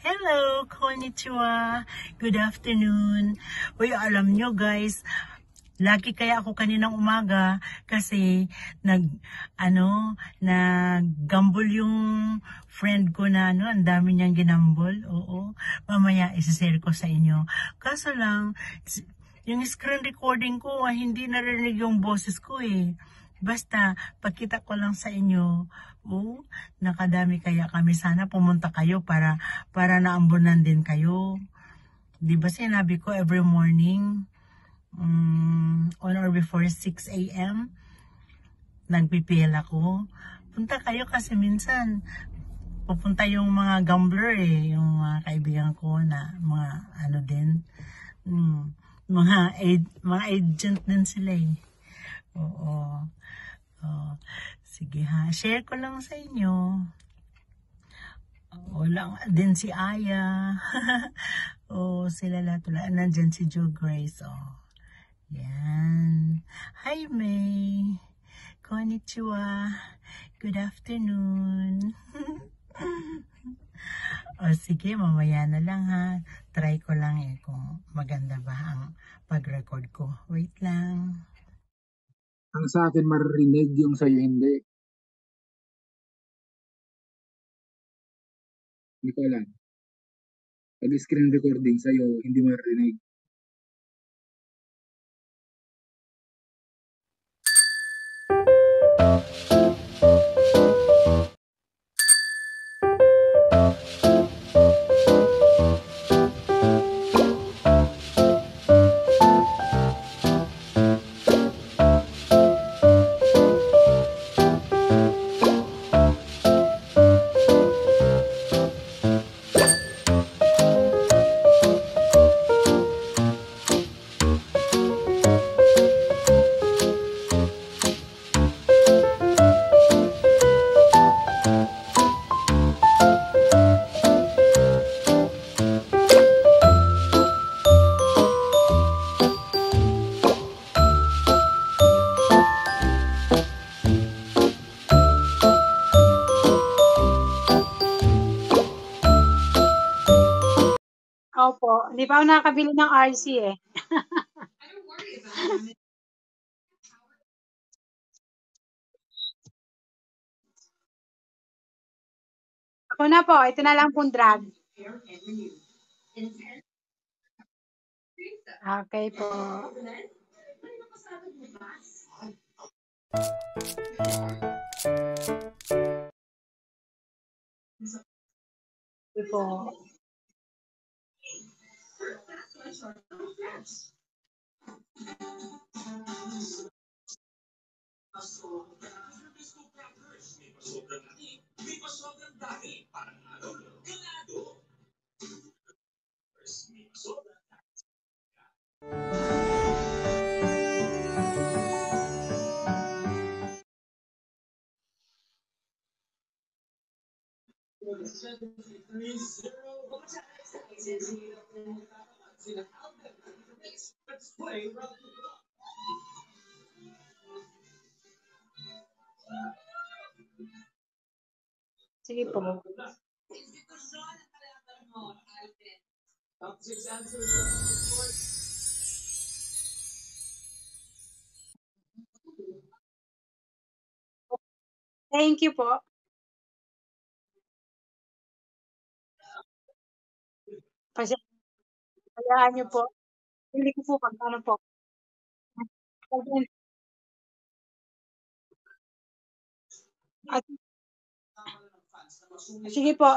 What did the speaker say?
Hello, konnichiwa. Good afternoon. Uy, alam nyo guys, lagi kaya ako kaninang umaga kasi nag-gamble yung friend ko na ang dami niyang ginambol. Oo, mamaya isa-share ko sa inyo. Kaso lang, yung screen recording ko, hindi narinig yung boses ko eh. Basta, pagkita ko lang sa inyo, nakadami kaya kami. Sana pumunta kayo para naambunan din kayo. Di ba sinabi ko every morning, on or before 6 a.m., nagpipil ako. Punta kayo kasi minsan, pupunta yung mga gambler yung mga kaibigan ko na mga mga agent din sila Oo. Sige ha, share ko lang sa inyo. Wala din si Aya. Sila lahat. Nandyan si Joe Grace. Yan. Hi May. Konnichiwa. Good afternoon. Sige, mamaya na lang ha. Try ko lang kung maganda ba ang pag-record ko. Wait lang. Ang sa akin maririnig, yung sa'yo hindi. Hindi ko alam. Pag screen recording sa'yo, hindi maririnig. Opo, hindi pa ako nakakabili ng RC eh. Ako na po, ito na lang pong drag. Okay po. Okay po. Sige po. Thank you po. Hayaan niyo po. Hindi ko po pag ano po. Sige po.